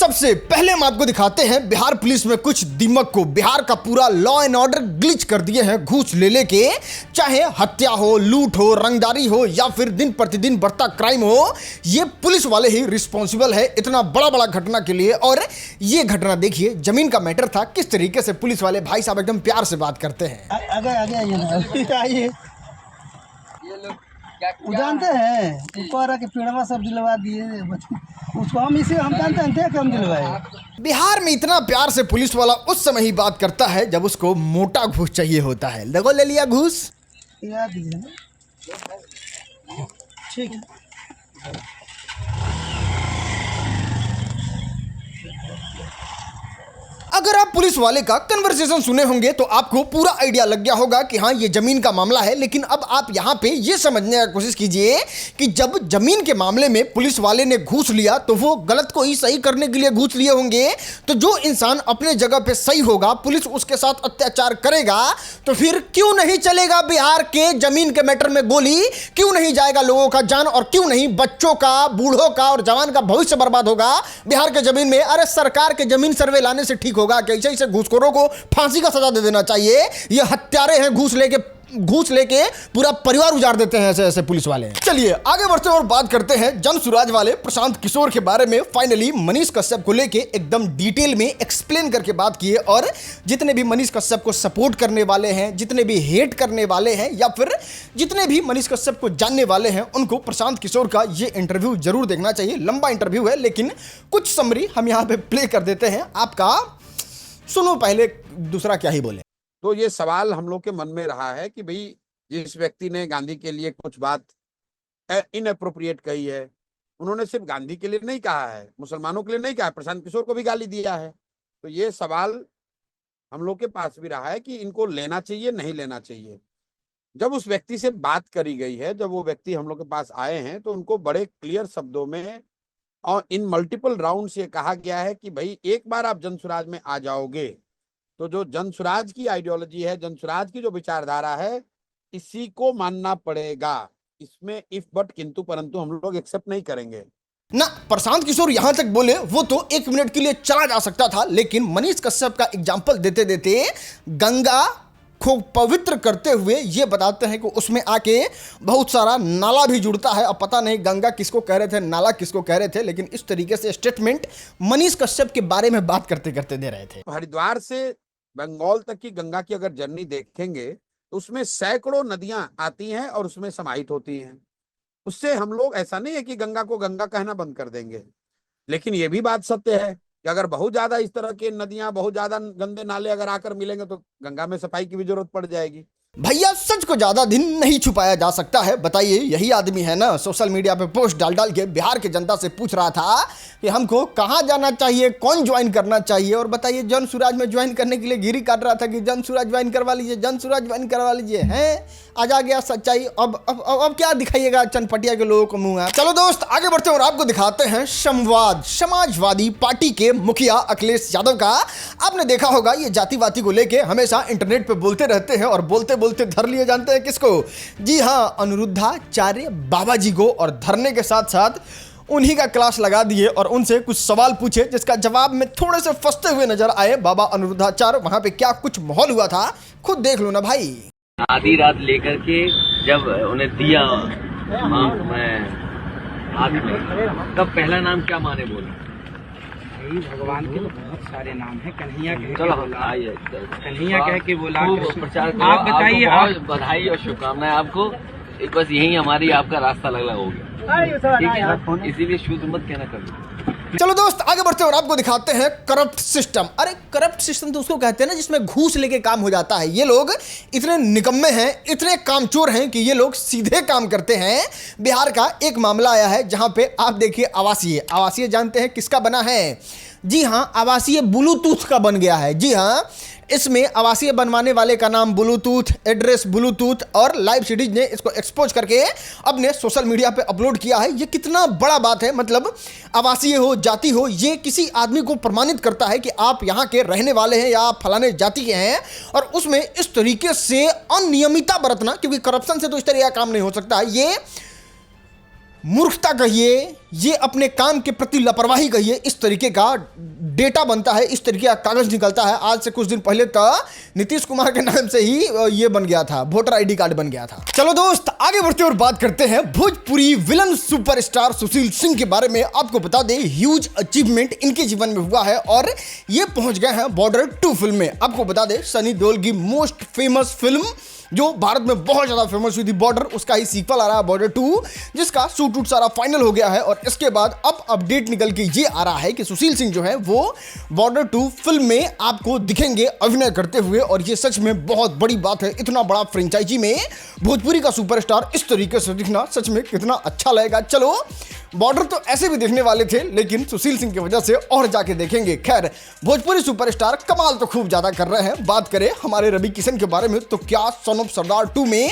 सबसे पहले हम आपको दिखाते हैं बिहार पुलिस में कुछ दिमाग को। बिहार का पूरा लॉ एंड ऑर्डर ग्लिच कर दिए हैं घूस ले लेके। चाहे हत्या हो, लूट हो, रंगदारी हो या फिर दिन प्रतिदिन बढ़ता क्राइम हो, ये पुलिस वाले ही रिस्पॉन्सिबल है इतना बड़ा बड़ा घटना के लिए। और ये घटना देखिए, जमीन का मैटर था, किस तरीके से पुलिस वाले भाई साहब एकदम प्यार से बात करते हैं। आगे आगे आइए ना, आइए। जानते हैं ऊपर के पेड़वा सब दिलवा दिए उसको, हम इसे हम जानते हैं कि हम दिलवाए। बिहार में इतना प्यार से पुलिस वाला उस समय ही बात करता है जब उसको मोटा घूस चाहिए होता है। लगो ले लिया घूस, याद दीजिए। ठीक है। अगर आप पुलिस वाले का कन्वर्सेशन सुने होंगे तो आपको पूरा आइडिया लग गया होगा कि हाँ ये जमीन का मामला है। लेकिन अब आप यहाँ पे ये समझने की कोशिश कीजिए कि जब जमीन के मामले में पुलिस वाले ने घूस लिया तो वो गलत को ही सही करने के लिए घूस लिए होंगे। तो जो इंसान अपने जगह पे सही होगा, पुलिस उसके साथ अत्याचार करेगा, तो फिर क्यों नहीं चलेगा बिहार के जमीन के मैटर में गोली? क्यों नहीं जाएगा लोगों का जान? और क्यों नहीं बच्चों का, बूढ़ों का और जवान का भविष्य बर्बाद होगा बिहार के जमीन में? अरे सरकार के जमीन सर्वे लाने से ठीक होगा कि ऐसे घूसखोरों को फांसी का सजा दे देना चाहिए। ये हत्यारे हैं, घूस लेके पूरा परिवार उजाड़ देते हैं ऐसे ऐसे पुलिस वाले। चलिए आगे बढ़ते हैं और बात करते हैं जनसुराज वाले प्रशांत किशोर के बारे में। फाइनली मनीष कश्यप को लेके एकदम डिटेल में एक्सप्लेन करके बात की है। और जितने भी मनीष कश्यप को सपोर्ट करने वाले हैं, जितने भी हेट करने वाले हैं या फिर जितने भी मनीष कश्यप को जानने वाले हैं, उनको प्रशांत किशोर का ये इंटरव्यू जरूर देखना चाहिए। लंबा इंटरव्यू है लेकिन कुछ समरी हम यहाँ पे प्ले कर देते हैं आपका, सुनो पहले, दूसरा क्या ही बोले। तो ये सवाल हम लोग के मन में रहा है कि भाई जिस व्यक्ति ने गांधी के लिए कुछ बात इनअप्रोप्रिएट कही है, उन्होंने सिर्फ गांधी के लिए नहीं कहा है, मुसलमानों के लिए नहीं कहा है, प्रशांत किशोर को भी गाली दिया है। तो ये सवाल हम लोग के पास भी रहा है कि इनको लेना चाहिए नहीं लेना चाहिए। जब उस व्यक्ति से बात करी गई है, जब वो व्यक्ति हम लोग के पास आए हैं, तो उनको बड़े क्लियर शब्दों में और इन मल्टीपल राउंड से कहा गया है कि भाई एक बार आप जनसुराज में आ जाओगे तो जो जनसुराज की आइडियोलॉजी है, जनसुराज की जो विचारधारा है, इसी को मानना पड़ेगा। इसमें इफ बट किंतु परंतु हम लोग एक्सेप्ट नहीं करेंगे ना। प्रशांत किशोर यहां तक बोले वो तो 1 मिनट के लिए चला जा सकता था, लेकिन मनीष कश्यप का एग्जाम्पल देते देते गंगा को पवित्र करते हुए ये बताते हैं कि उसमें आके बहुत सारा नाला भी जुड़ता है। अब पता नहीं गंगा किसको कह रहे थे, नाला किसको कह रहे थे, लेकिन इस तरीके से स्टेटमेंट मनीष कश्यप के बारे में बात करते करते दे रहे थे। हरिद्वार से बंगाल तक की गंगा की अगर जर्नी देखेंगे तो उसमें सैकड़ों नदियां आती हैं और उसमें समाहित होती हैं। उससे हम लोग, ऐसा नहीं है कि गंगा को गंगा कहना बंद कर देंगे, लेकिन ये भी बात सत्य है कि अगर बहुत ज्यादा इस तरह की नदियां, बहुत ज्यादा गंदे नाले अगर आकर मिलेंगे तो गंगा में सफाई की भी जरूरत पड़ जाएगी। भैया सच को ज्यादा दिन नहीं छुपाया जा सकता है। बताइए, यही आदमी है ना सोशल मीडिया पे पोस्ट डाल डाल के बिहार के जनता से पूछ रहा था कि हमको कहाँ जाना चाहिए, कौन ज्वाइन करना चाहिए। और बताइए, जनसुराज में ज्वाइन करने के लिए गिरी काट रहा था कि जनसुराज ज्वाइन करवा लीजिए, जनसुराज ज्वाइन करवा लीजिए। हैं, आज आ गया सच्चाई। अब क्या दिखाइएगा चनपटिया के लोगों को मुंह। चलो दोस्त आगे बढ़ते हैं और आपको दिखाते हैं संवाद समाजवादी पार्टी के मुखिया अखिलेश यादव का। आपने देखा होगा ये जातिवादी को लेके हमेशा इंटरनेट पे बोलते रहते हैं और बोलते बोलते धर लिए जानते हैं किसको? जी हाँ, अनिरुद्धाचार्य बाबा जी को। और धरने के साथ साथ उन्हीं का क्लास लगा दिए और उनसे कुछ सवाल पूछे, जिसका जवाब में थोड़े से फंसते हुए नजर आए बाबा अनिरुद्धाचार्य। वहां पे क्या कुछ माहौल हुआ था खुद देख लो ना भाई। आधी रात लेकर के जब उन्हें दिया मैं हाथ में, तब पहला नाम क्या माने बोले? भगवान के तो बहुत सारे नाम हैं। कन्हैया कह चलो आइए, कन्हैया कह के बोला। प्रचार करो। आप बताइए, बहुत बधाई और शुभकामनाएं आपको। एक बस यही हमारी आपका रास्ता अलग हो गया, ठीक है? इसीलिए शुद्ध मत कहना कभी। चलो दोस्त आगे बढ़ते हैं और आपको दिखाते हैं करप्ट सिस्टम। अरे करप्ट सिस्टम तो उसको कहते हैं ना जिसमें घूस लेके काम हो जाता है। ये लोग इतने निकम्मे हैं, इतने कामचोर हैं कि ये लोग सीधे काम करते हैं। बिहार का एक मामला आया है जहां पे आप देखिए, आवासीय जानते हैं किसका बना है? जी हां, आवासीय ब्लूटूथ का बन गया है। जी हां, इसमें आवासीय बनवाने वाले का नाम ब्लूटूथ, एड्रेस ब्लूटूथ, और लाइव सिटीज ने इसको एक्सपोज करके अपने सोशल मीडिया पे अपलोड किया है। ये कितना बड़ा बात है। मतलब आवासीय हो, जाति हो, ये किसी आदमी को प्रमाणित करता है कि आप यहाँ के रहने वाले हैं या आप फलाने जाति के हैं। और उसमें इस तरीके से अनियमितता बरतना, क्योंकि करप्शन से तो इस तरह का काम नहीं हो सकता है। ये मूर्खता कहिए, ये अपने काम के प्रति लापरवाही कहिए, इस तरीके का डेटा बनता है, इस तरीके का कागज निकलता है। आज से कुछ दिन पहले तक नीतीश कुमार के नाम से ही ये बन गया था, वोटर आईडी कार्ड बन गया था। चलो दोस्त आगे बढ़ते और बात करते हैं भोजपुरी विलन सुपरस्टार सुशील सिंह के बारे में। आपको बता दें ह्यूज अचीवमेंट इनके जीवन में हुआ है और ये पहुंच गए हैं बॉर्डर 2 फिल्म में। आपको बता दें सनी देओल की मोस्ट फेमस फिल्म जो भारत में बहुत ज्यादा फेमस हुई थी बॉर्डर, उसका ही सीक्वल आ रहा है बॉर्डर 2, जिसका शूट वूट सारा फाइनल हो गया है। और इसके बाद अब अपडेट निकल के ये आ रहा है कि सुशील सिंह जो है वो बॉर्डर 2 फिल्म में आपको दिखेंगे अभिनय करते हुए। और ये सच में बहुत बड़ी बात है, इतना बड़ा फ्रेंचाइजी में भोजपुरी का सुपरस्टार इस तरीके से दिखना सच में कितना अच्छा लगेगा। चलो बॉर्डर तो ऐसे भी देखने वाले थे, लेकिन सुशील सिंह की वजह से और जाके देखेंगे। खैर भोजपुरी सुपरस्टार कमाल तो खूब ज्यादा कर रहे हैं। बात करें हमारे रवि किशन के बारे में तो क्या सन ऑफ सरदार 2 में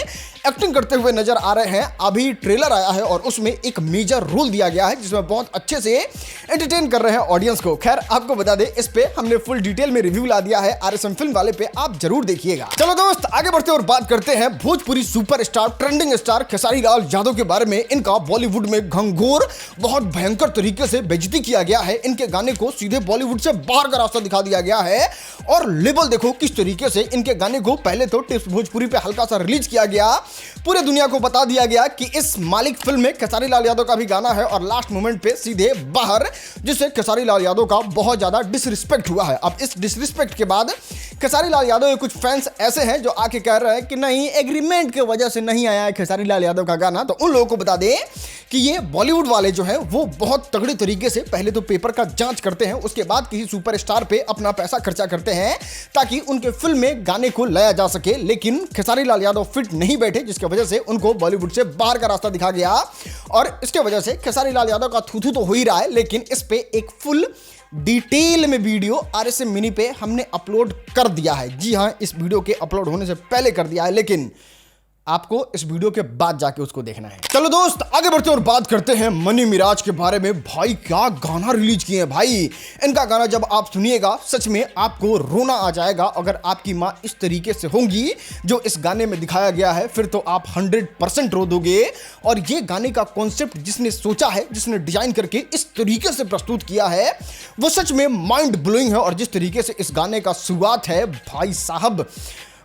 एक्टिंग करते हुए नजर आ रहे हैं। अभी ट्रेलर आया है और उसमें एक मेजर रोल दिया गया है जिसमें बहुत अच्छे से एंटरटेन कर रहे हैं ऑडियंस को। खैर आपको बता दें इस पे हमने फुल डिटेल में रिव्यू ला दिया है RSM फिल्म वाले पे, आप जरूर देखिएगा। चलो दोस्त आगे बढ़ते और बात करते हैं Bhojpuri superstar trending star Khesari Lal Yadav के बारे में। इनका बॉलीवुड में घंघोर बहुत भयंकर तरीके से बेइज्जती किया गया है। इनके गाने को सीधे बॉलीवुड से बाहर का रास्ता दिखा दिया गया है और लेबल देखो किस तरीके से इनके गाने को पहले तो टिप्स भोजपुरी पे हल्का सा रिलीज किया गया, पूरे दुनिया को बता दिया गया कि इस मालिक फिल्म में खेसारी लाल यादव का भी गाना है और लास्ट मोमेंट पे सीधे बाहर, जिससे खेसारी लाल यादव का बहुत ज्यादा डिसरिस्पेक्ट हुआ है। अब इस डिसरिस्पेक्ट के बाद खेसारी लाल यादव के कुछ फैंस ऐसे हैं जो आके कह रहे हैं कि नहीं एग्रीमेंट की वजह से नहीं आया है खेसारी लाल यादव का गाना। तो उन लोगों को बता दें कि ये बॉलीवुड वाले जो हैं वो बहुत तगड़े तरीके से पहले तो पेपर का जांच करते हैं, उसके बाद किसी सुपरस्टार पे अपना पैसा खर्चा करते हैं ताकि उनके फिल्म में गाने को लाया जा सके। लेकिन खेसारी लाल यादव फिट नहीं बैठे, जिसकी वजह से उनको बॉलीवुड से बाहर का रास्ता दिखा गया और इसके वजह से खेसारी लाल यादव का थूथू तो हो ही रहा है। लेकिन इस पे एक फुल डिटेल में वीडियो RSM मिनी पे हमने अपलोड कर दिया है। जी हाँ, इस वीडियो के अपलोड होने से पहले कर दिया है, लेकिन आपको इस वीडियो के बाद जाके उसको देखना है। चलो दोस्त आगे बढ़ते और बात करते हैं मनी मिराज के बारे में। भाई क्या गाना रिलीज किए हैं भाई। इनका गाना जब आप सुनिएगा सच में आपको रोना आ जाएगा। अगर आपकी माँ इस तरीके से होंगी जो इस गाने में दिखाया गया है फिर तो आप 100% रो दोगे। और ये गाने का कॉन्सेप्ट जिसने सोचा है, जिसने डिजाइन करके इस तरीके से प्रस्तुत किया है वो सच में माइंड ब्लोइंग है। और जिस तरीके से इस गाने का शुरुआत है भाई साहब,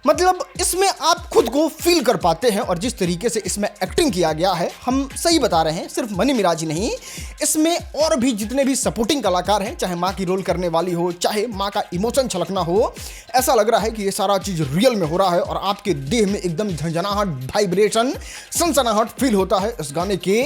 मतलब इसमें आप खुद को फील कर पाते हैं। और जिस तरीके से इसमें एक्टिंग किया गया है, हम सही बता रहे हैं, सिर्फ मनी मिराज ही नहीं, इसमें और भी जितने भी सपोर्टिंग कलाकार हैं, चाहे माँ की रोल करने वाली हो, चाहे माँ का इमोशन छलकना हो, ऐसा लग रहा है कि ये सारा चीज रियल में हो रहा है और आपके देह में एकदम झंझनाहट, वाइब्रेशन, सनसनाहट फील होता है इस गाने के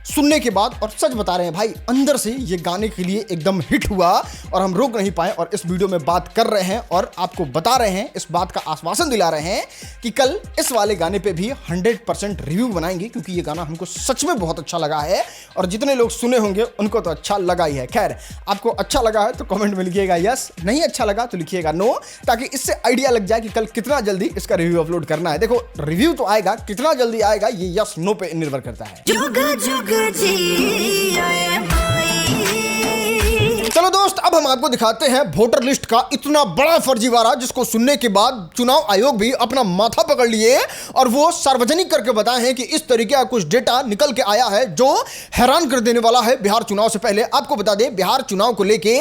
सुनने के बाद। और सच बता रहे हैं भाई, अंदर से ये गाने के लिए एकदम हिट हुआ और हम रोक नहीं पाए और इस वीडियो में बात कर रहे हैं और आपको बता रहे हैं, इस बात का आश्वासन दिला रहे हैं कि कल इस वाले गाने पे भी 100% रिव्यू बनाएंगे, क्योंकि ये गाना हमको सच में बहुत अच्छा लगा है और जितने लोग सुने होंगे उनको तो अच्छा लगा ही है। खैर आपको अच्छा लगा है तो कमेंट में लिखिएगा यस, नहीं अच्छा लगा तो लिखिएगा नो, ताकि इससे आइडिया लग जाए कि कल कितना जल्दी इसका रिव्यू अपलोड करना है। देखो रिव्यू तो आएगा, कितना जल्दी आएगा ये यस नो पे निर्भर करता है। चलो दोस्त अब हम आपको दिखाते हैं वोटर लिस्ट का इतना बड़ा फर्जीवाड़ा जिसको सुनने के बाद चुनाव आयोग भी अपना माथा पकड़ लिए और वो सार्वजनिक करके बताए हैं कि इस तरीके का कुछ डेटा निकल के आया है जो हैरान कर देने वाला है। बिहार चुनाव से पहले आपको बता दें, बिहार चुनाव को लेके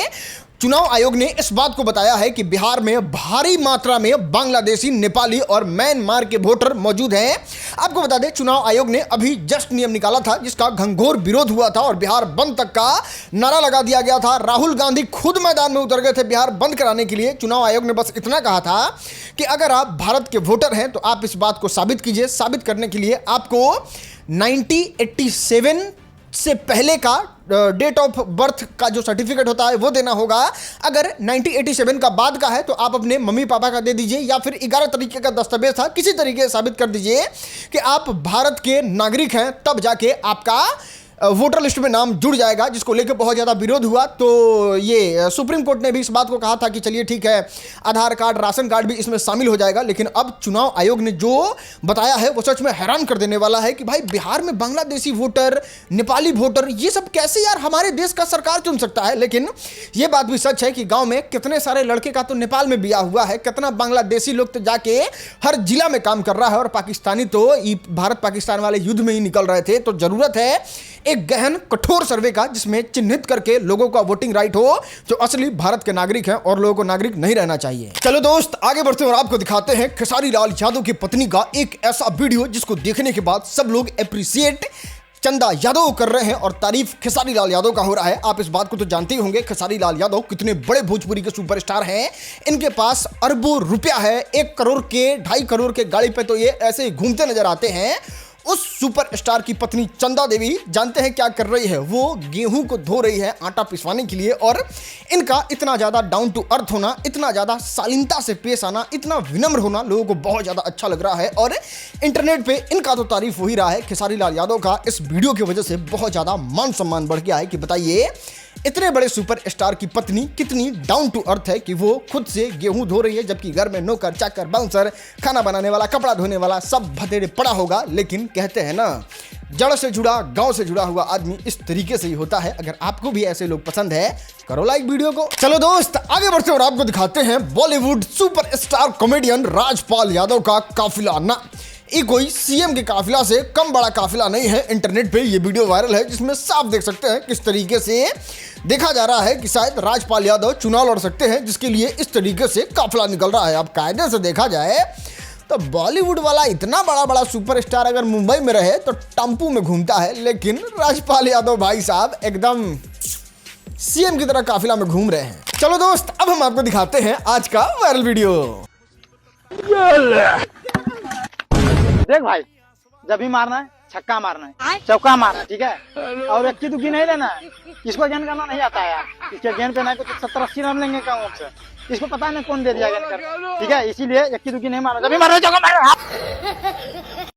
चुनाव आयोग ने इस बात को बताया है कि बिहार में भारी मात्रा में बांग्लादेशी, नेपाली और म्यांमार के वोटर मौजूद हैं। आपको बता दें चुनाव आयोग ने अभी जस्ट नियम निकाला था जिसका घंघोर विरोध हुआ था और बिहार बंद तक का नारा लगा दिया गया था। राहुल गांधी खुद मैदान में उतर गए थे बिहार बंद कराने के लिए। चुनाव आयोग ने बस इतना कहा था कि अगर आप भारत के वोटर हैं तो आप इस बात को साबित कीजिए। साबित करने के लिए आपको 1987 से पहले का डेट ऑफ बर्थ का जो सर्टिफिकेट होता है वो देना होगा। अगर 1987 का बाद का है तो आप अपने मम्मी पापा का दे दीजिए, या फिर 11 तरीके का दस्तावेज था, किसी तरीके से साबित कर दीजिए कि आप भारत के नागरिक हैं, तब जाके आपका वोटर लिस्ट में नाम जुड़ जाएगा, जिसको लेकर बहुत ज़्यादा विरोध हुआ। तो ये सुप्रीम कोर्ट ने भी इस बात को कहा था कि चलिए ठीक है, आधार कार्ड, राशन कार्ड भी इसमें शामिल हो जाएगा। लेकिन अब चुनाव आयोग ने जो बताया है वो सच में हैरान कर देने वाला है कि भाई बिहार में बांग्लादेशी वोटर, नेपाली वोटर, ये सब कैसे यार हमारे देश का सरकार चुन सकता है। लेकिन ये बात भी सच है कि गाँव में कितने सारे लड़के का तो नेपाल में ब्याह हुआ है, कितना बांग्लादेशी लोग तो जाके हर जिला में काम कर रहा है और पाकिस्तानी तो भारत पाकिस्तान वाले युद्ध में ही निकल रहे थे। तो जरूरत है एक गहन कठोर सर्वे का, जिसमें चिन्हित करके लोगों का वोटिंग राइट हो जो असली भारत के नागरिक हैं और लोगों को नागरिक नहीं रहना चाहिए। चलो दोस्त आगे बढ़ते हैं और आपको दिखाते हैं खेसारी लाल यादव की पत्नी का एक ऐसा वीडियो जिसको देखने के बाद सब लोग एप्रिसिएट चंदा यादव कर रहे हैं और तारीफ खेसारी लाल यादव का हो रहा है। आप इस बात को तो जानते ही होंगे खेसारी लाल यादव कितने बड़े भोजपुरी के सुपरस्टार हैं। इनके पास अरबों रुपया है, 1 करोड़ के 2.5 करोड़ के गाड़ी पे तो ये ऐसे ही घूमते नजर आते हैं। उस सुपरस्टार की पत्नी चंदा देवी जानते हैं क्या कर रही है? वो गेहूं को धो रही है आटा पिसवाने के लिए। और इनका इतना ज़्यादा डाउन टू अर्थ होना, इतना ज़्यादा शालीनता से पेश आना, इतना विनम्र होना लोगों को बहुत ज़्यादा अच्छा लग रहा है। और इंटरनेट पे इनका तो तारीफ हो ही रहा है। खेसारी लाल यादव का इस वीडियो की वजह से बहुत ज़्यादा मान सम्मान बढ़ गया है कि बताइए इतने बड़े सुपरस्टार की पत्नी कितनी डाउन टू अर्थ है कि वो खुद से गेहूं धो रही है, जबकि घर में नौकर चाकर बाउंसर खाना बनाने वाला कपड़ा धोने वाला सब भतेड़े पड़ा होगा। लेकिन कहते हैं ना, जड़ से जुड़ा गांव से जुड़ा हुआ आदमी इस तरीके से ही होता है। अगर आपको भी ऐसे लोग पसंद है करो लाइक वीडियो को। चलो दोस्त आगे बढ़ते और आपको दिखाते हैं बॉलीवुड सुपरस्टार कॉमेडियन राजपाल यादव का काफिला। ना ये कोई सीएम के काफिला से कम बड़ा काफिला नहीं है। इंटरनेट पे ये वीडियो वायरल है जिसमें साफ देख सकते हैं किस तरीके से देखा जा रहा है कि शायद राजपाल यादव चुनाव लड़ सकते हैं, जिसके लिए इस तरीके से काफिला निकल रहा है। अब कायदे से देखा जाए तो बॉलीवुड वाला इतना बड़ा बड़ा सुपरस्टार अगर मुंबई में रहे तो टेम्पू में घूमता है, लेकिन राजपाल यादव भाई साहब एकदम सीएम की तरह काफिला में घूम रहे हैं। चलो दोस्त अब हम आपको दिखाते हैं आज का वायरल वीडियो। देख भाई, जब भी मारना है छक्का मारना है, चौका मारना है, ठीक है। और 1 दुखी नहीं लेना है। इसको गेंद करना नहीं आता है यार। इसके गेंद पे ना कुछ 70-80 रन लेंगे कम से। इसको पता नहीं कौन दे दिया गेंद कर, ठीक है। इसीलिए 1 दुखी नहीं मारना, जब भी मारना चौका मारना।